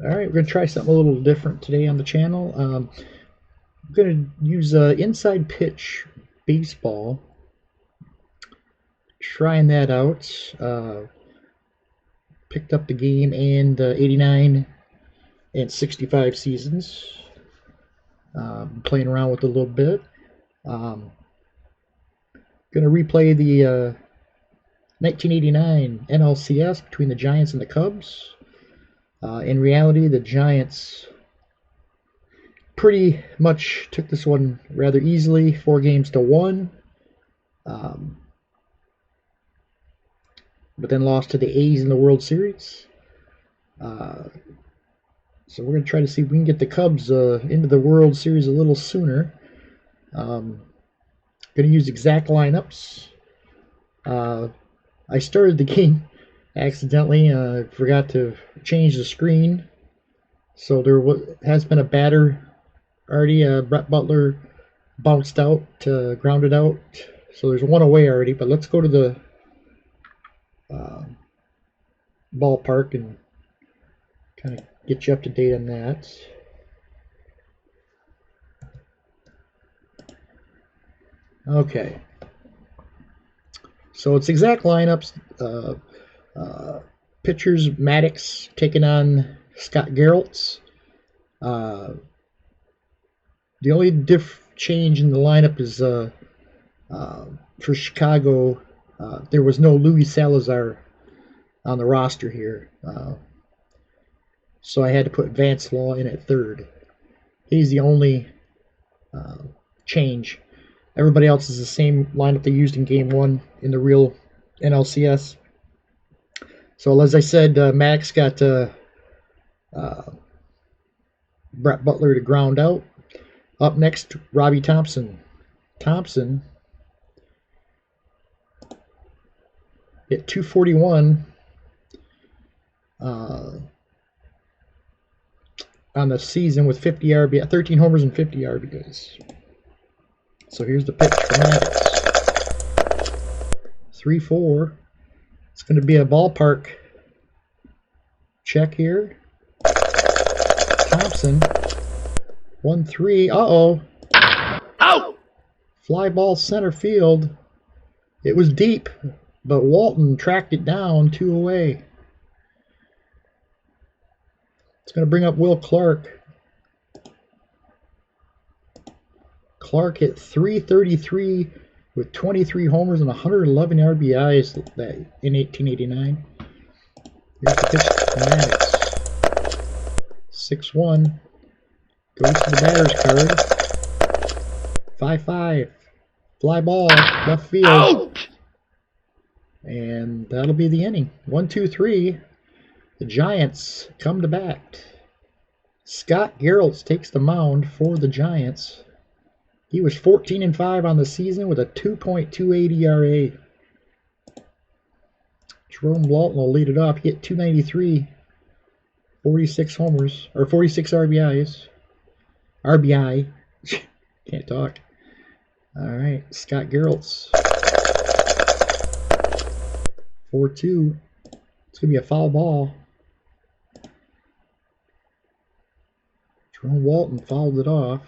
Alright, we're going to try something a little different today on the channel. I'm going to use inside pitch baseball. Trying that out. Picked up the game and 89 and 65 seasons. Playing around with it a little bit. Going to replay the 1989 NLCS between the Giants and the Cubs. In reality, the Giants pretty much took this one rather easily, 4-1, but then lost to the A's in the World Series. So we're going to try to see if we can get the Cubs into the World Series a little sooner. Going to use exact lineups. I started the game accidentally. Forgot to change the screen, so there has been a batter already. Brett Butler bounced out, grounded out, so there's one away already. But let's go to the ballpark and kind of get you up to date on that. Okay, so it's exact lineups. Pitchers, Maddox taking on Scott Geraltz. The only change in the lineup is for Chicago, there was no Luis Salazar on the roster here. So I had to put Vance Law in at third. He's the only change. Everybody else is the same lineup they used in Game 1 in the real NLCS. So as I said, Max got Brett Butler to ground out. Up next, Robbie Thompson. Thompson hit .241 on the season with 50 RBI, 13 homers and 50 RBIs. So here's the pitch for Maddox. 3-4. It's going to be a ballpark check here. Thompson. 1-3. Uh-oh. Out! Fly ball center field. It was deep, but Walton tracked it down 2 away. It's going to bring up Will Clark. Clark hit .333 with 23 homers and 111 RBIs in 1889. Here's the pitch to Maddox. 6-1. Goes to the batter's card. 5-5. Fly ball, left field. Out! And that'll be the inning. 1-2-3. The Giants come to bat. Scott Geraltz takes the mound for the Giants. He was 14-5 on the season with a 2.28 ERA. Jerome Walton will lead it off. He hit .293, 46 homers, or 46 RBIs. RBI. Can't talk. All right, Scott Geraltz. 4-2. It's going to be a foul ball. Jerome Walton fouled it off.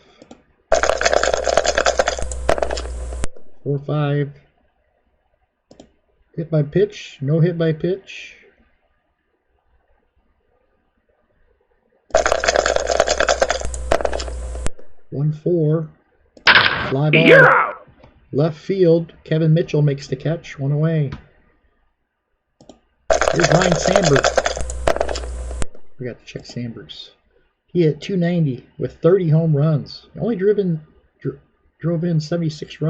4-5. Hit by pitch. No hit by pitch. One 4. Fly ball. You're out! Left field. Kevin Mitchell makes the catch. 1 away. Here's Ryan Sandberg. Forgot to check Sandberg's. He hit .290 with 30 home runs. He only drove in 76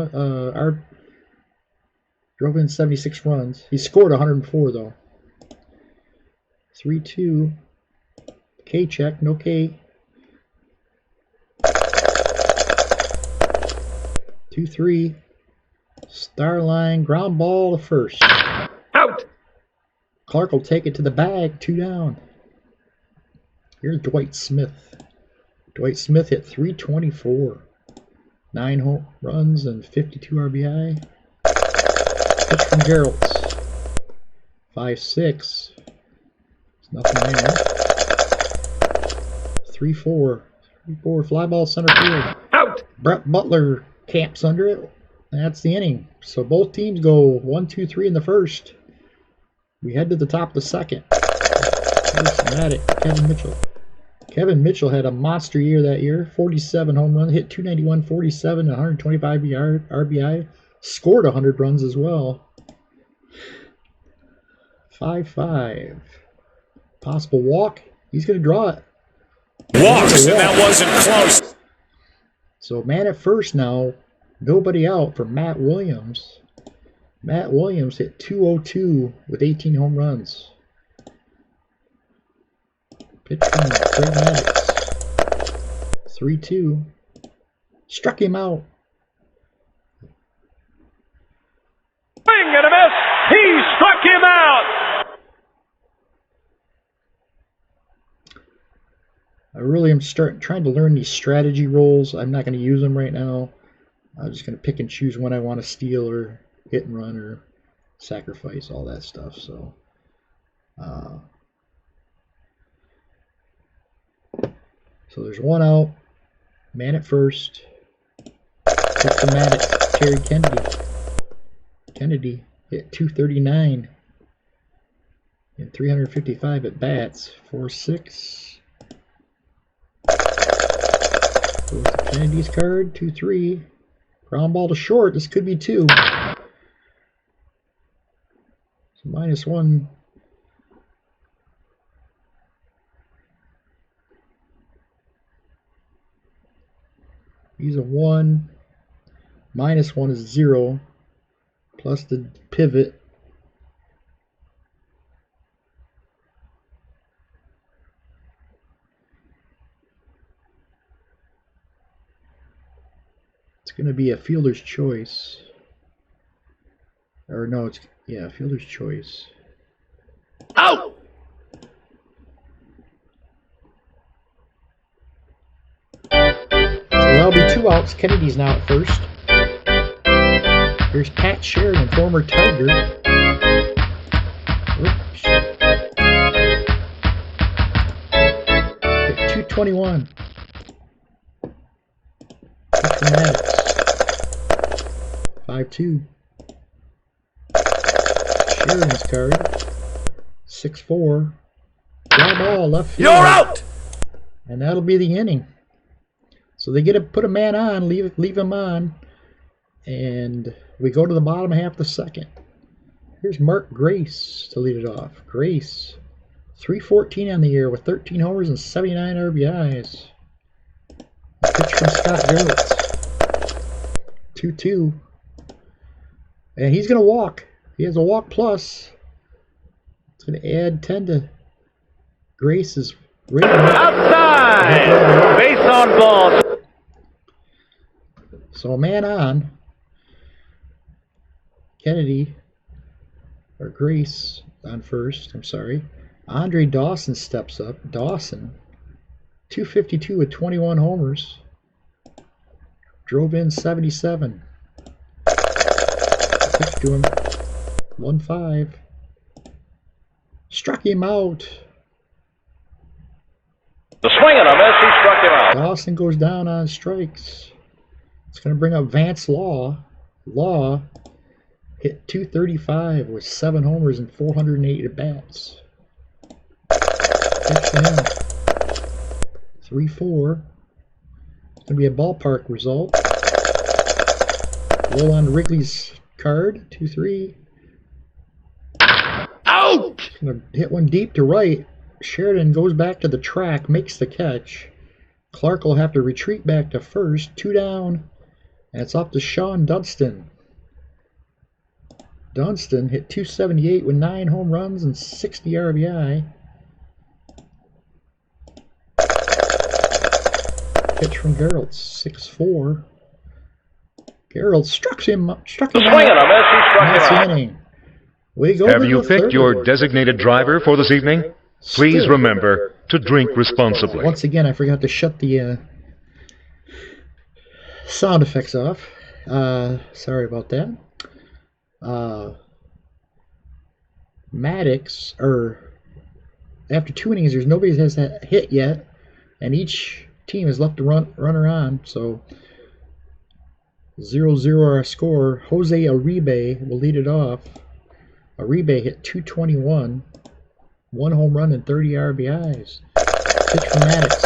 runs. He scored 104 though. 3-2. K check, no K. 2-3. Star line, ground ball to first. Out! Clark will take it to the bag, 2 down. Here's Dwight Smith. Dwight Smith hit .324. 9 home runs and 52 RBI. Pitch from Geraltz. 5-6. There's nothing there. 3-4. 3-4. Fly ball center field. Out. Brett Butler camps under it. That's the inning. So both teams go 1, 2, 3 in the first. We head to the top of the second. Kevin Mitchell. Kevin Mitchell had a monster year that year. 47 home runs, hit 291, 47, 125 RBI. Scored 100 runs as well. 5-5. Possible walk. He's going to draw it. Walks, and that wasn't close. So man at first now. Nobody out for Matt Williams. Matt Williams hit 202 with 18 home runs. Pitch from Craig Maddox. 3-2. Struck him out. Swing and a miss. He struck him out. I really am trying to learn these strategy roles. I'm not going to use them right now. I'm just going to pick and choose when I want to steal or hit and run or sacrifice, all that stuff. So, so there's one out. Man at first. Pitch to Maddox. Terry Kennedy. Kennedy hit 239 and 355 at bats. 4-6. Goes to Kennedy's card. 2-3. Ground ball to short. This could be 2. So -1. He's a 1. -1 is 0. Plus the pivot. It's going to be a fielder's choice. Or no, it's, yeah, fielder's choice. Out. So that'll be 2 outs. Kennedy's now at first. Here's Pat Sheridan, former Tiger. Oops. Hit 221. Maddox. 5-2. Sheridan's card. 6-4. Fly ball left field. You're out. And that'll be the inning. So they get to put a man on, leave him on, and we go to the bottom half of the second. Here's Mark Grace to lead it off. Grace, 314 on the year with 13 homers and 79 RBIs. Pitch from Scott Gerlitz. 2-2. And he's going to walk. He has a walk plus. It's going to add 10 to Grace's rating. Outside. Base on ball. So a man on. Kennedy, or Grace on first, I'm sorry. Andre Dawson steps up. Dawson, 252 with 21 homers. Drove in 77. Pitch to him. 1-5. Struck him out. The swing and a miss. He struck him out. Dawson goes down on strikes. It's going to bring up Vance Law. Law hit 235 with 7 homers and 408 at bats. Pitch to him. 3-4. It's going to be a ballpark result. Roll on Wrigley's card. 2-3. Out. Going to hit one deep to right. Sheridan goes back to the track, makes the catch. Clark will have to retreat back to first. 2 down. And it's up to Sean Dunston. Dunston hit 278 with 9 home runs and 60 RBI. Pitch from Geralt, 6-4. Geralt struck him out. The swing and a miss. He struck him That's out. the inning. We go Have to you the picked third. your designated driver for this evening? Please Still. remember to drink responsibly. Once again, I forgot to shut the sound effects off. Sorry about that. Maddox, or after 2 innings, there's nobody has hit yet. and each team is left to runner on. So 0-0 our score. Jose Uribe will lead it off. Uribe hit 221, 1 home run and 30 RBIs. Pitch from Maddox.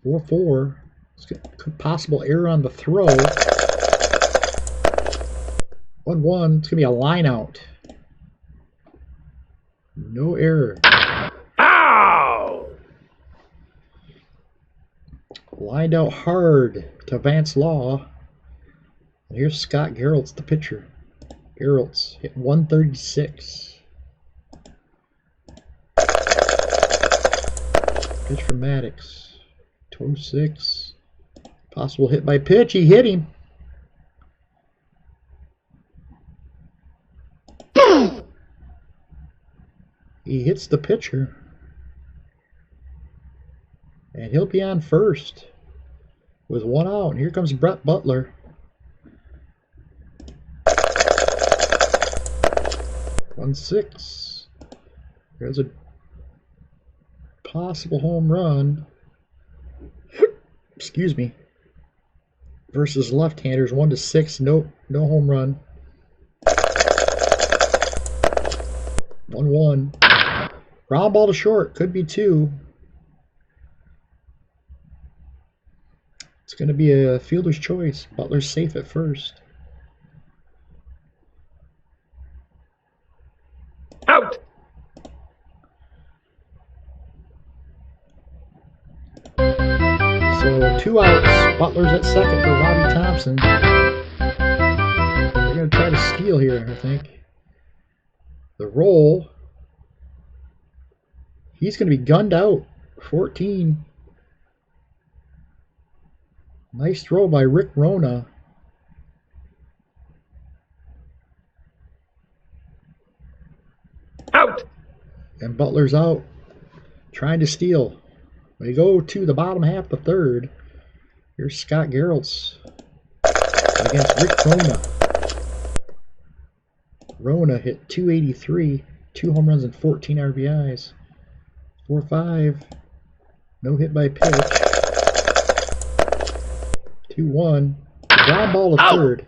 4-4. Possible error on the throw. 1-1. It's gonna be a line out. No error. Ow! Lined out hard to Vance Law. And here's Scott Geralt's the pitcher. Geralt's hit 136. Pitch from Maddox. 206. Possible hit by pitch. He hit him. He hits the pitcher. And he'll be on first with 1 out. And here comes Brett Butler. 1-6. There's a possible home run. Excuse me. Versus left-handers, 1-6. No home run. 1-1. Ground ball to short. Could be 2. It's going to be a fielder's choice. Butler's safe at first. Out! So 2 outs. Butler's at second for Robbie Thompson. They're going to try to steal here, I think. The roll. He's going to be gunned out. 14. Nice throw by Rick Rona. Out! And Butler's out. Trying to steal. We go to the bottom half of the third. Here's Scott Geralt's against Rick Rona. Rona hit 283, 2 home runs and 14 RBIs. 4-5. No hit by pitch. 2-1. Ground ball to third.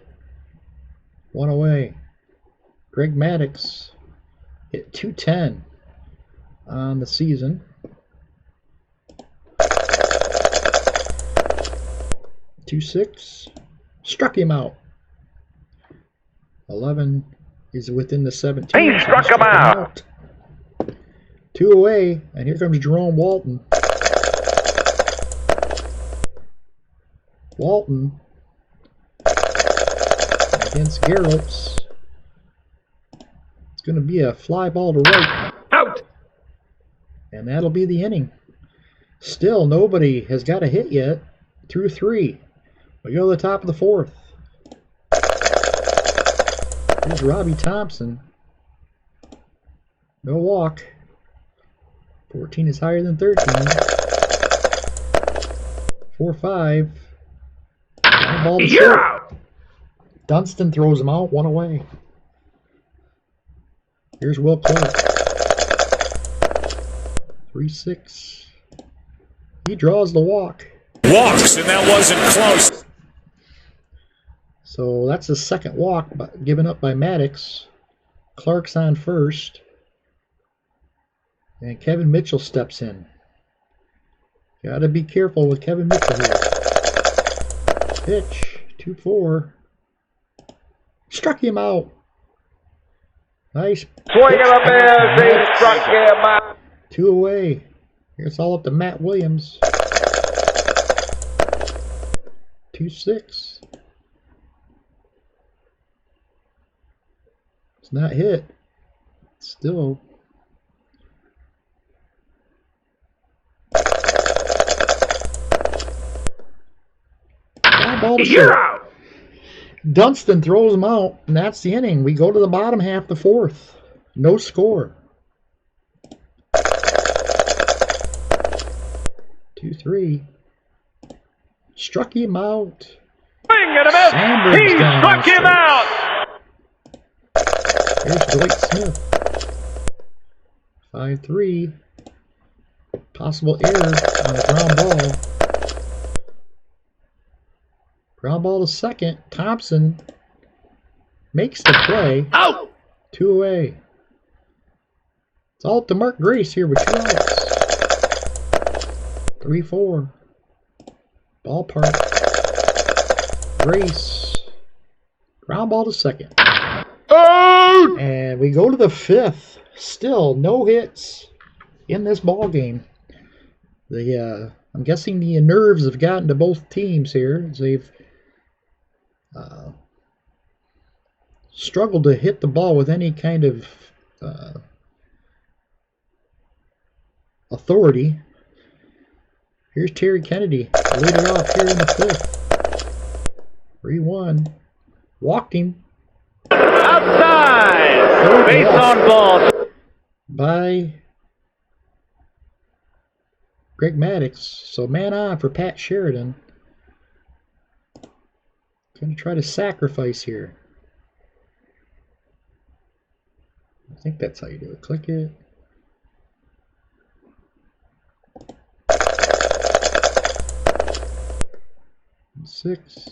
1 away. Greg Maddox hit 210 on the season. 2-6. Struck him out. 11 is within the 17. He struck him out. 2 away, and here comes Jerome Walton. Walton against Geralt's. It's going to be a fly ball to right. Out! And that'll be the inning. Still, nobody has got a hit yet. Through 3. We go to the top of the 4th. Here's Robbie Thompson. No walk. 14 is higher than 13. 4-5. Ball to You're short. out! Dunston throws him out. 1 away. Here's Will Clark. 3-6. He draws the walk. Walks, and that wasn't close. So that's the second walk given up by Maddox. Clark's on first. And Kevin Mitchell steps in. Got to be careful with Kevin Mitchell here. Pitch. 2-4. Struck him out. Nice. Swing of the miss, he struck him out. 2 away. It's all up to Matt Williams. 2-6. It's not hit. Still. Ball to short. out! Dunston throws him out, and that's the inning. We go to the bottom half, the 4th. No score. 2-3. Struck him out. Swing and a miss. Sandberg's He down struck him also. out. Here's Dwight Smith. 5-3. Possible error on a ground ball. Ground ball to second. Thompson makes the play. Out! 2 away. It's all up to Mark Grace here with 2 outs. 3-4. Ballpark. Grace. Ground ball to second. Out! And we go to the 5th. Still no hits in this ball game. I'm guessing the nerves have gotten to both teams here. They've struggled to hit the ball with any kind of authority. Here's Terry Kennedy. Lead it off here in the 5th. 3-1. Walked him. Outside! Base on ball. By Greg Maddux. So man on for Pat Sheridan. Going to try to sacrifice here. I think that's how you do it. Click it. And 6.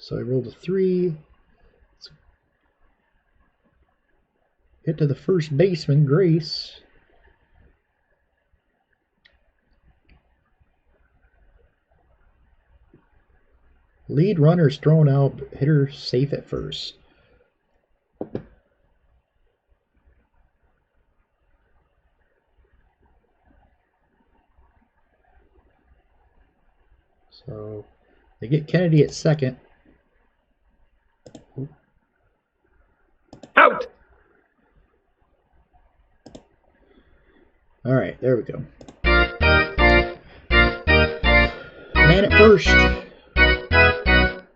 So I rolled a 3. Hit to the first baseman, Grace. Lead runner's thrown out, hitter safe at first. So they get Kennedy at second. Out! All right, there we go. Man at first.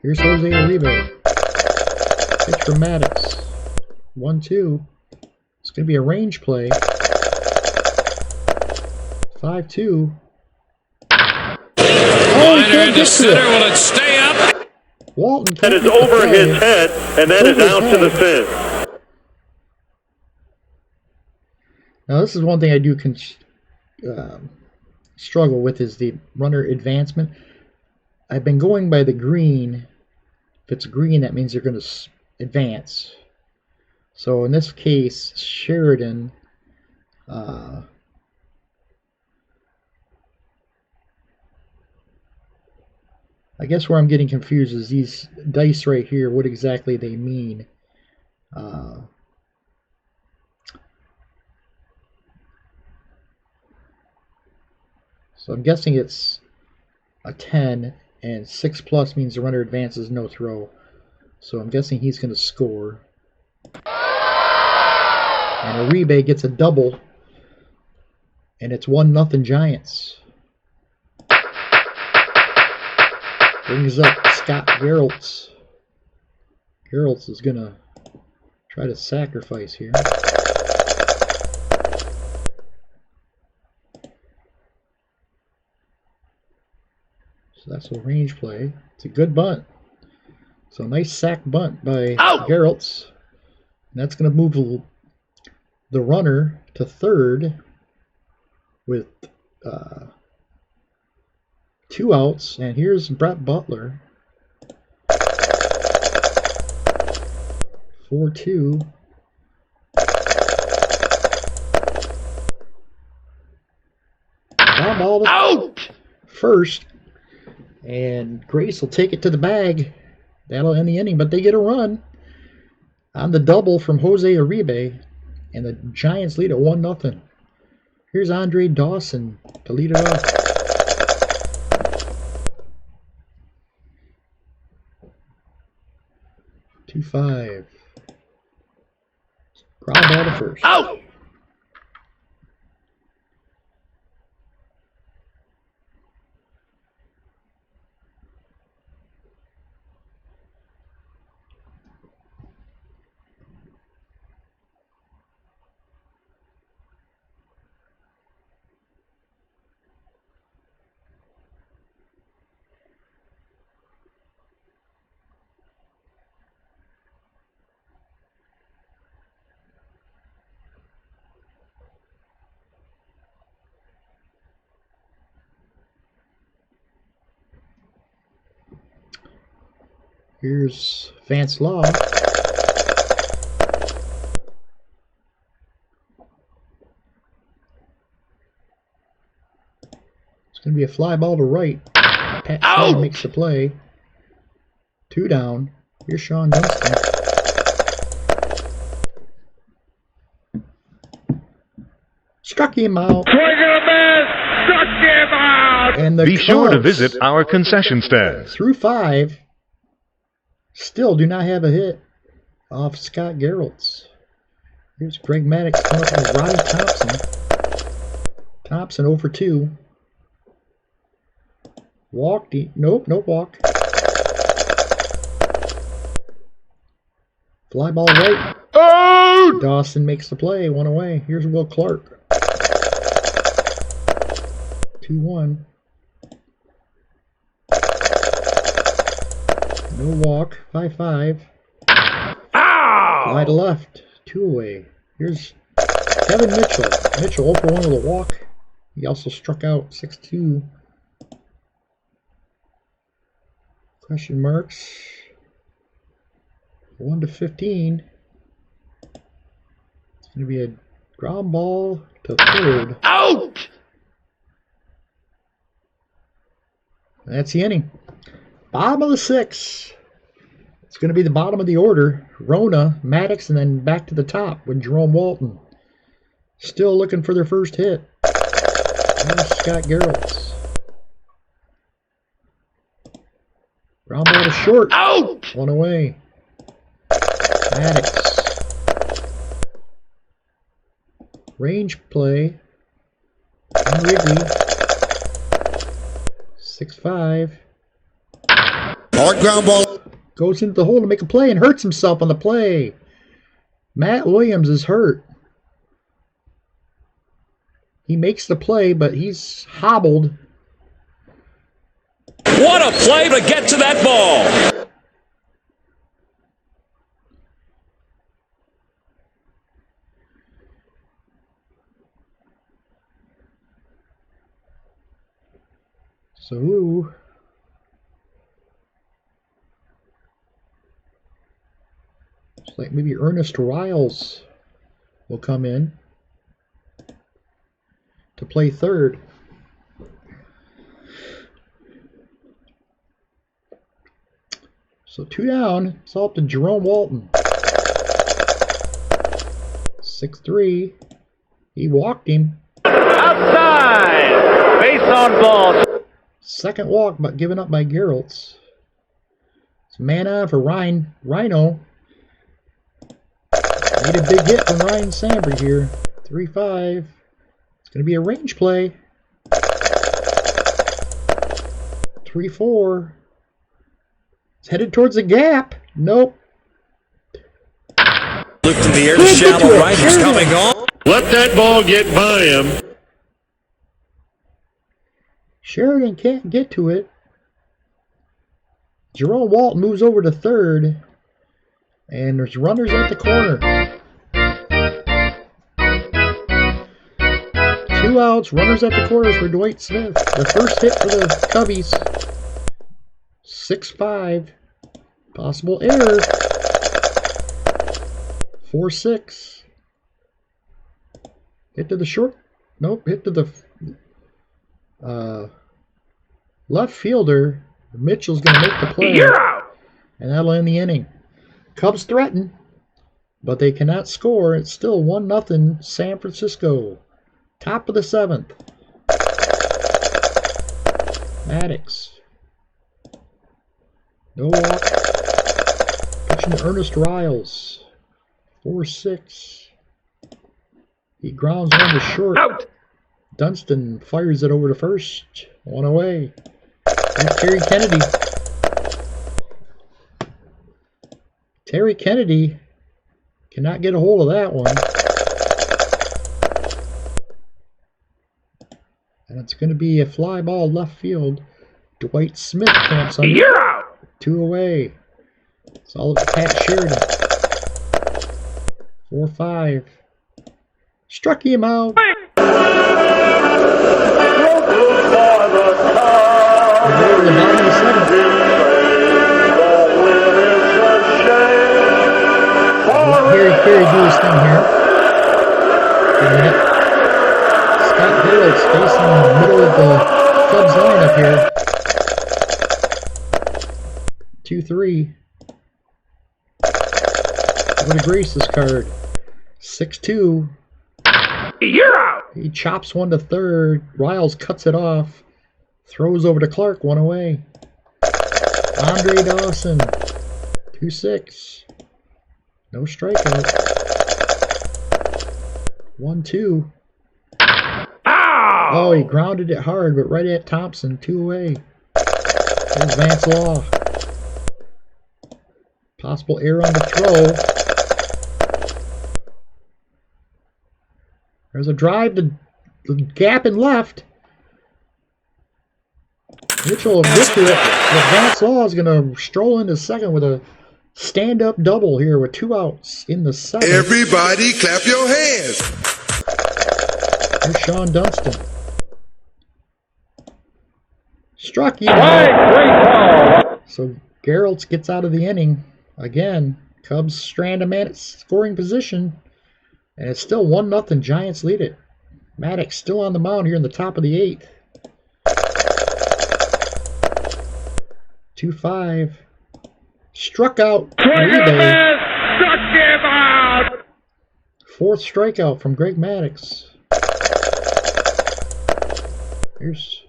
Here's Jose Uribe. Pitch for Maddux. 1-2. It's going to be a range play. 5-2. Liner into center. Will it stay up? Walton That is over his head, and that is out to the 5th. Now this is one thing I do struggle with is the runner advancement. I've been going by the green. If it's green, that means they're going to advance. So in this case, Sheridan I guess where I'm getting confused is these dice right here, what exactly they mean. So I'm guessing it's a 10, and 6 plus means the runner advances, no throw. So I'm guessing he's going to score. And Uribe gets a double, and it's 1-0 Giants. Brings up Scott Geraltz. Geraltz is going to try to sacrifice here. So that's a range play. It's a good bunt. So a nice sack bunt by Geraltz. And that's going to move the runner to third with 2 outs. And here's Brett Butler. 4-2. Ground ball Out! first. And Grace will take it to the bag. That'll end the inning, but they get a run on the double from Jose Uribe, and the Giants lead at 1-0. Here's Andre Dawson to lead it off. Two 5. Ground ball to first. Out! Here's Vance Law. It's going to be a fly ball to right. Pat Sheridan makes the play. 2 down. Here's Sean Dunston. Struck him out. Swing and a miss. Struck him out. And the Be sure to Cubs, visit our concession stands. through 5, still do not have a hit off Scott Geraltz. Here's Greg Maddox coming up with Roddy Thompson. Thompson 0 for 2. Walked. Nope, no walk. Fly ball right. Oh! Dawson makes the play. 1 away. Here's Will Clark. 2-1. No walk. 5-5. Fly to left. 2 away. Here's Kevin Mitchell. Mitchell 0 for 1 with a walk. He also struck out 6-2. Question marks. 1 to 15. It's going to be a ground ball to third. Out! That's the inning. Bottom of the 6th. It's going to be the bottom of the order. Rona, Maddox, and then back to the top with Jerome Walton. Still looking for their first hit. Here's Scott Geraltz. Ground ball to short. Out! 1 away. Maddox. Range play. And Wrigley. 6-5. Hard ground ball. Goes into the hole to make a play and hurts himself on the play. Matt Williams is hurt. He makes the play, but he's hobbled. What a play to get to that ball. So, looks like maybe Ernest Riles will come in to play third. So 2 down. It's all up to Jerome Walton. 6-3. He walked him. Outside. Base on ball. Second walk, but given up by Geraltz. It's man on for Rhino. Need a big hit from Ryan Sandberg here. 3-5. It's going to be a range play. 3-4. It's headed towards the gap. Nope. Looked in the air to shallow right. He's coming on. Let that ball get by him. Sheridan can't get to it. Jerome Walton moves over to third. And there's runners at the corner. 2 outs, runners at the corners for Dwight Smith. The first hit for the Cubbies. 6-5. Possible error. 4-6. Hit to the short. Nope, hit to the left fielder. Mitchell's going to make the play. You're out. And that'll end the inning. Cubs threaten, but they cannot score. It's still 1-0 San Francisco. Top of the 7th. Maddox. No walk. Pitching to Ernest Riles. 4-6. He grounds one to short. Out. Dunston fires it over to first. 1 away. Here's Terry Kennedy. Terry Kennedy cannot get a hold of that one. And it's going to be a fly ball left field. Dwight Smith camps under. You're out. 2 away. It's all up to Pat Sheridan. 4-5. Struck him out. We're going to the bottom of the 7th. Harry Carey do his thing here. For a minute. Scott Harold's facing in the middle of the Cubs lineup here. 2-3. Over to Grace's card. 6-2. You're out. He chops one to third. Riles cuts it off. Throws over to Clark, one away. Andre Dawson. 2-6. No strikeout. 1-2. Ow! Oh, he grounded it hard, but right at Thompson. 2 away. There's Vance Law. Possible error on the throw. There's a drive to the gap and left. Mitchell will get to it, but Vance Law is going to stroll into second with a stand-up double here with 2 outs in the 7th. Everybody clap your hands. Here's Sean Dunston. Struck you. Great ball. So Geraltz gets out of the inning. Again, Cubs strand a man at scoring position. And it's still 1-0. Giants lead it. Maddox still on the mound here in the top of the 8th. 2-5. Struck out. Uribe. Struck him out. 4th strikeout from Greg Maddox. Here's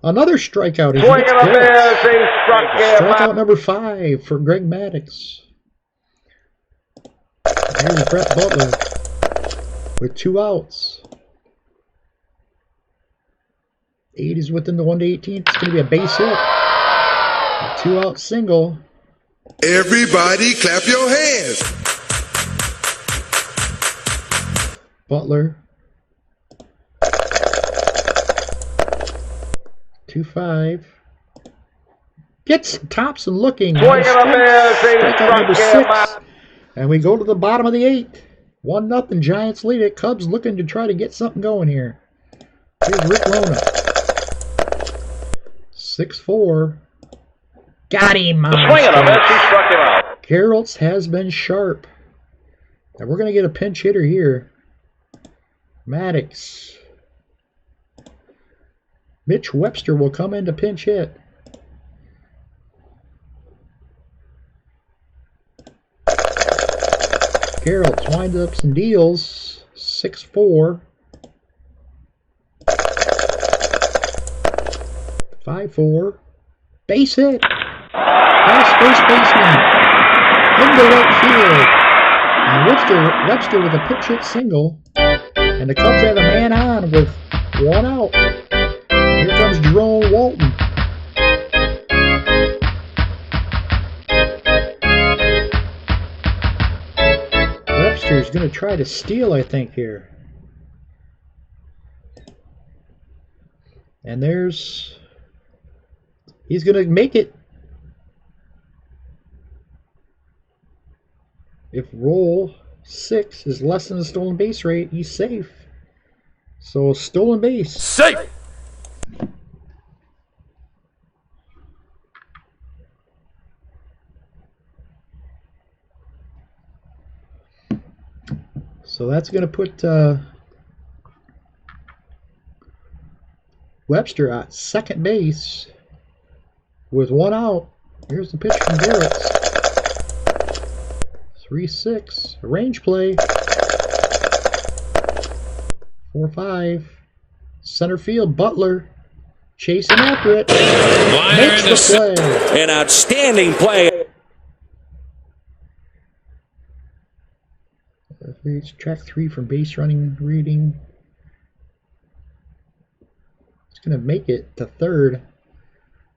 another strikeout. Swing and a miss. He struck him Strikeout out. number 5 for Greg Maddox. Here's Brett Butler with 2 outs. 8 is within the 1-18. It's going to be a base hit. A 2-out single. Everybody clap your hands. Butler. 2-5. Gets Thompson looking. Swing and a miss. He Strikeout number struck him 6. out. And we go to the bottom of the 8th. 1-0. Giants lead it. Cubs looking to try to get something going here. Here's Rick Lona. 6-4. Got him. Swing and a miss. He struck him out. Geraltz has been sharp. And we're going to get a pinch hitter here. Maddox. Mitch Webster will come in to pinch hit. Geraltz winds up some deals. 6-4. 5-4. Base hit. Past first baseman. Into right field. And Webster with a pitch hit single. And the Cubs have a man on with 1 out. Here comes Jerome Walton. Webster's going to try to steal, I think, here. And he's going to make it. If roll 6 is less than the stolen base rate, he's safe. So stolen base. Safe. So that's going to put Webster at second base with 1 out. Here's the pitch from Geraltz. 3-6. A range play. 4-5. Center field. Butler chasing after it. Makes the play. An outstanding play. It's track 3 from base running reading. It's going to make it to third.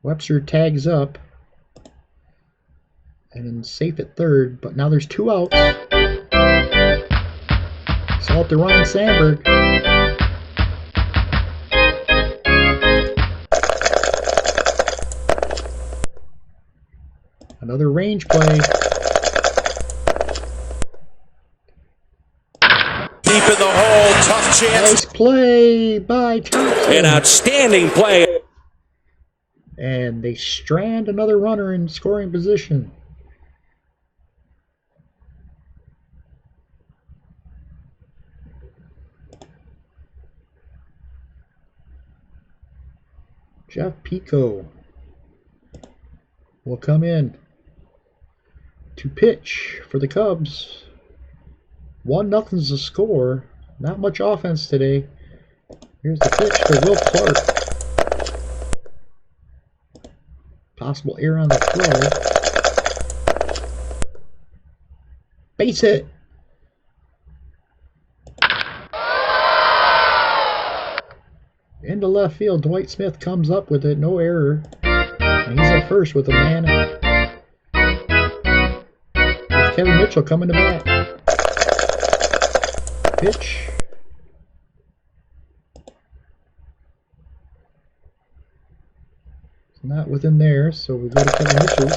Webster tags up. And then safe at third. But now there's 2 outs. It's out to Ryan Sandberg. Another range play. Deep in the hole, tough chance. Nice play by Thompson. An outstanding play. And they strand another runner in scoring position. Jeff Pico will come in to pitch for the Cubs. 1-0's the score. Not much offense today. Here's the pitch to Will Clark. Possible error on the throw. Base hit. Into left field. Dwight Smith comes up with it. No error. And he's at first with a man. With Kevin Mitchell coming to bat. Pitch. It's not within there, so we go to Kevin Mitchell's.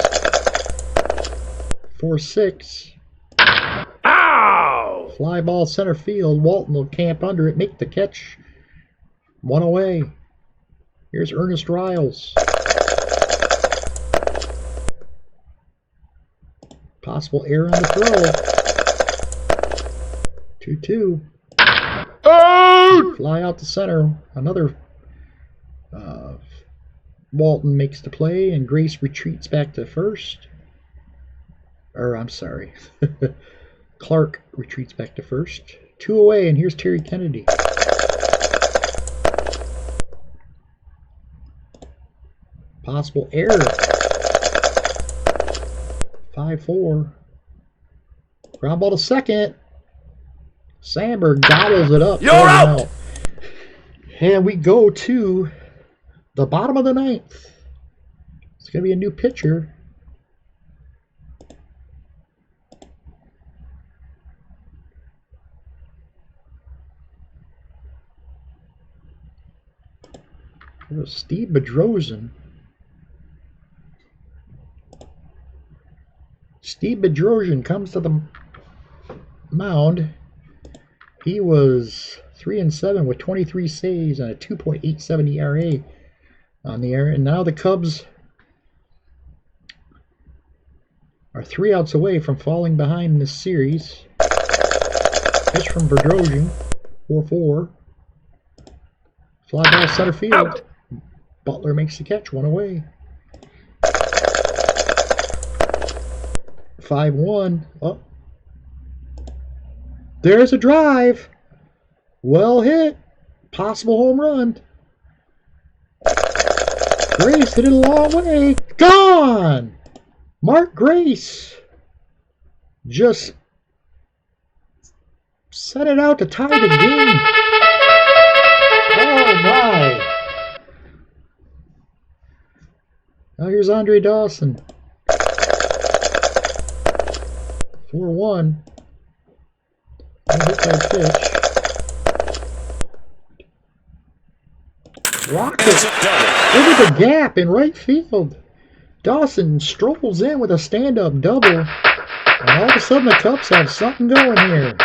4-6. Ow! Fly ball center field. Walton will camp under it, make the catch. 1 away. Here's Ernest Riles. Possible error on the throw. 2-2. Out! Fly out to center. Another Walton makes the play, and Grace retreats back to first. Or, I'm sorry. Clark retreats back to first. 2 away, and here's Terry Kennedy. Possible error. 5-4. Ground ball to second. Sandberg gobbles it up. You're out! And we go to the bottom of the 9th. It's going to be a new pitcher. Steve Bedrosian. Steve Bedrosian comes to the mound. He was 3-7 with 23 saves and a 2.87 ERA on the air. And now the Cubs are 3 outs away from falling behind in this series. Pitch from Bedrosian. 4-4. Fly ball center field. Out. Butler makes the catch. 1 away. 5-1. Oh. There's a drive. Well hit. Possible home run. Grace hit it a long way. Gone. Mark Grace just set it out to tie the game. Oh my. Now here's Andre Dawson. 4-1. Hit by pitch. Rocket. Look at the gap in right field. Dawson strolls in with a stand-up double. And all of a sudden the Cubs have something going here.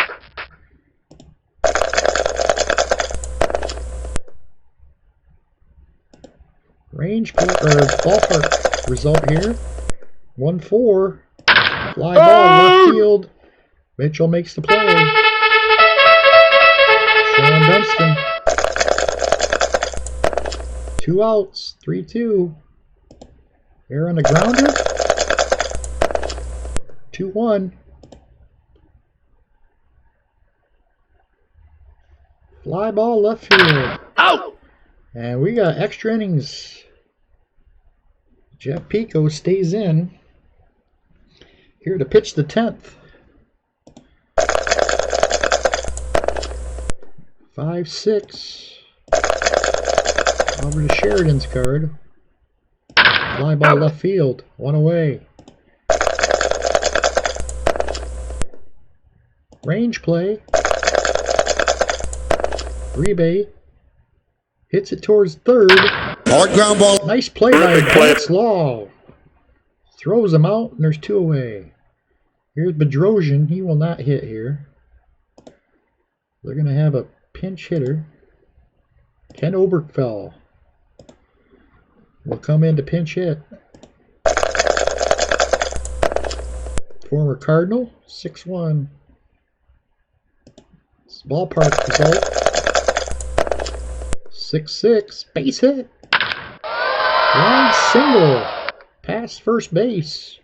Ballpark result here. 1-4. Fly ball left field. Mitchell makes the play. Sean Dunston. 2 outs. 3-2. Error on the grounder. 2-1. Fly ball left field. Out! And we got extra innings. Jeff Pico stays in. Here to pitch the 10th. 5-6. Over to Sheridan's card. Fly ball left field. 1 away. Range play. Rebay. Hits it towards third. Hard ground ball. Nice play by Lance Law. Throws him out, and there's 2 away. Here's Bedrosian. He will not hit here. They're going to have a pinch hitter. Ken Oberkfell will come in to pinch hit. Former Cardinal, 6-1. Ballpark result. 6-6. Base hit. Line single. Past first base.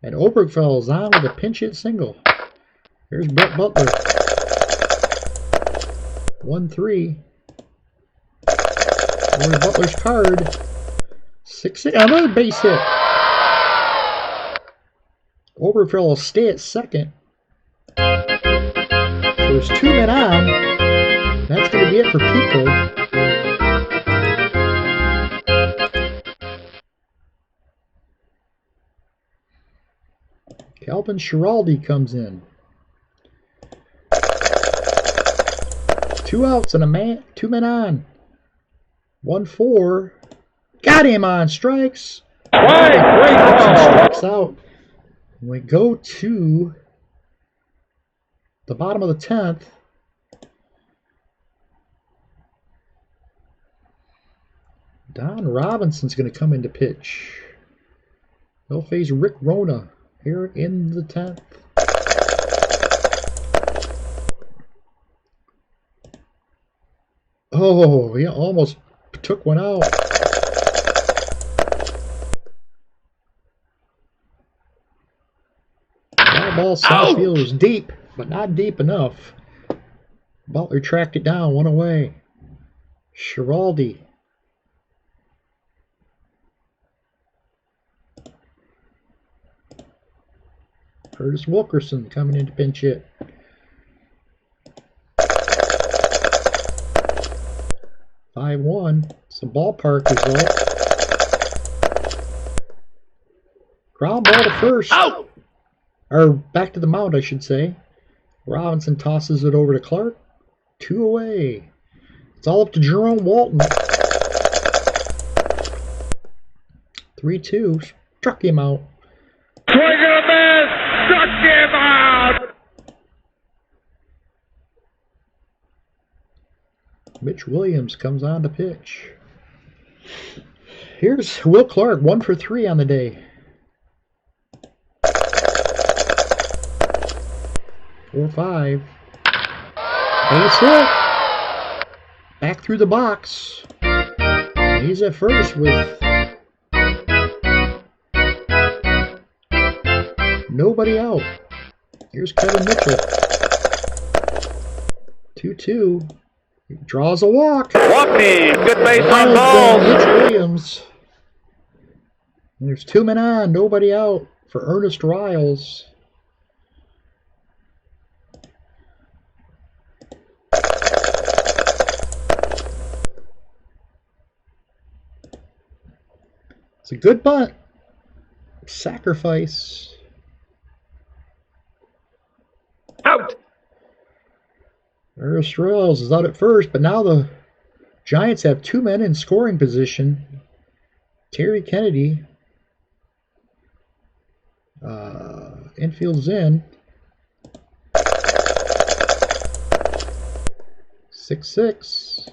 And Obergfeld's on with a pinch hit single. Here's Brett Butler. 1-3. Over Butler's card. 6-6. Another base hit. Obergfeld will stay at second. So there's 2 men on. That's going to be it for Pico. Calvin Schiraldi comes in. 2 outs and a man, 2 men on. 1-4. Got him on strikes. Strikes out. We go to the bottom of the 10th. Don Robinson's going to come in to pitch. He'll face Rick Rona here in the 10th. Oh, he almost took one out. That ball south field was deep, but not deep enough. Butler tracked it down, one away. Schiraldi. Curtis Wilkerson coming in to pinch hit. It's a ballpark result. Ground ball to first. Out! Or back to the mound, I should say. Robinson tosses it over to Clark. 2 away. It's all up to Jerome Walton. 3-2. Struck him out. Swing and a miss! Struck him out! Mitch Williams comes on to pitch. Here's Will Clark, 1 for 3 on the day. 4-5. Base hit. Back through the box. He's at first with nobody out. Here's Kevin Mitchell. 2-2. He draws a walk. Walk me. Good base on balls. Mitch Williams. And there's 2 men on, nobody out for Ernest Riles. It's a good bunt. Sacrifice. Out! Ernest Riles is out at first, but now the Giants have 2 men in scoring position. Terry Kennedy. Infield's in. 6-6.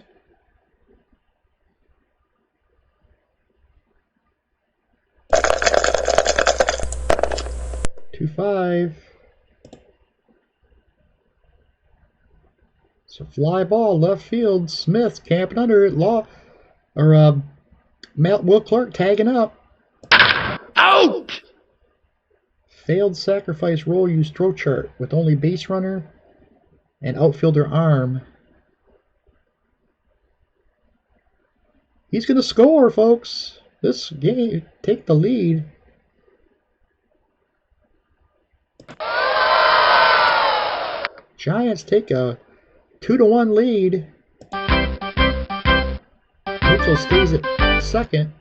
Two 5. It's a fly ball left field. Smith camping under it. Will Clark tagging up. Out! Failed sacrifice roll use throw chart with only base runner and outfielder arm. He's going to score, folks. This game, take the lead. Giants take a 2-1 lead. Mitchell stays at second.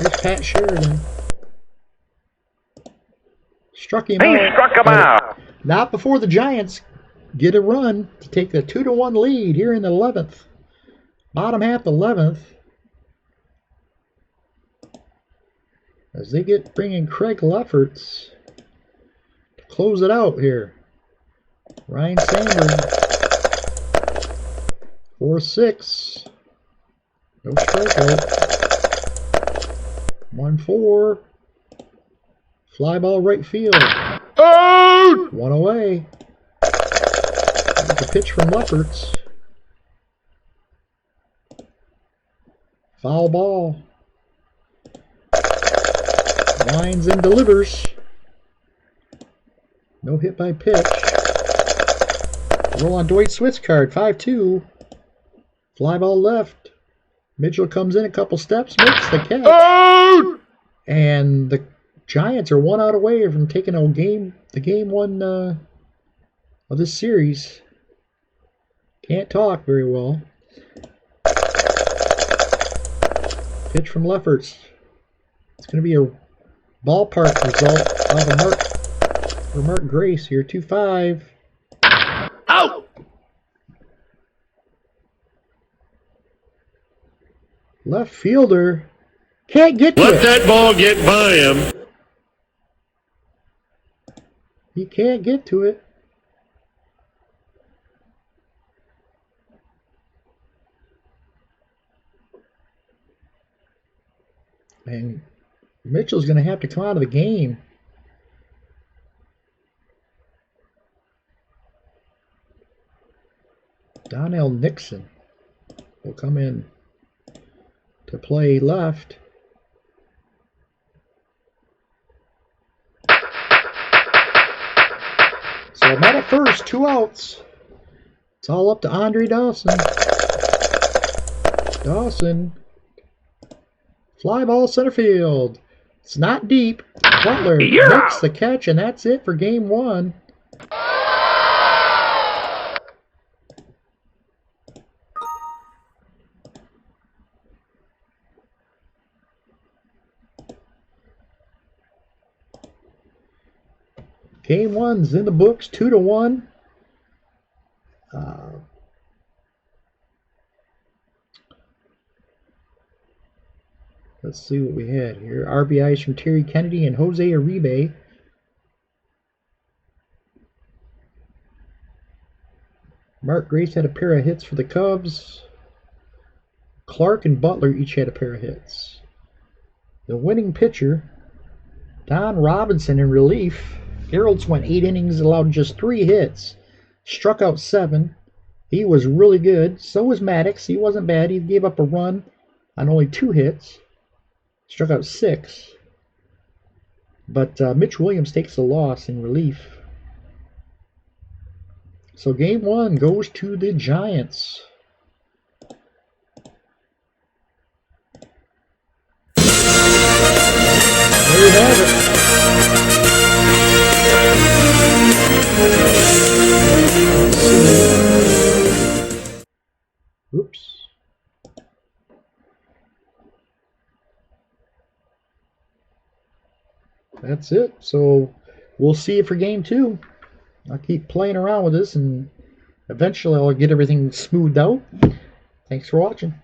Here's Pat Sheridan. Struck him out. He struck him out. Not before the Giants get a run to take the 2-1 lead here in the 11th. Bottom half the 11th. As they bring in Craig Lefferts to close it out here. Ryan Sanders. 4-6. No strikeout. 1-4. Fly ball right field. Out! 1 away. There's a pitch from Lefferts. Foul ball. Winds and delivers. No hit by pitch. Roll on Dwight Switz card. 5-2. Fly ball left. Mitchell comes in a couple steps, makes the catch. Out! And the Giants are 1 out away from taking the game one of this series. Can't talk very well. Pitch from Lefferts. It's going to be a ballpark result of a Mark Grace here. 2-5. Out! Left fielder can't get to Let it. that ball get by him. He can't get to it. And Mitchell's going to have to come out of the game. Donnell Nixon will come in to play left. So I'm at first, 2 outs. It's all up to Andre Dawson. Dawson. Fly ball center field. It's not deep. Butler makes the catch, and that's it for game 1. Game 1's in the books, 2-1. Let's see what we had here. RBIs from Terry Kennedy and Jose Uribe. Mark Grace had a pair of hits for the Cubs. Clark and Butler each had a pair of hits. The winning pitcher, Don Robinson, in relief. Gerald's went 8 innings, allowed just 3 hits. Struck out 7. He was really good. So was Maddox. He wasn't bad. He gave up a run on only 2 hits. Struck out 6. But Mitch Williams takes a loss in relief. So game 1 goes to the Giants. There you have it. Oops. That's it. So we'll see you for game 2. I'll keep playing around with this, and eventually I'll get everything smoothed out. Thanks for watching.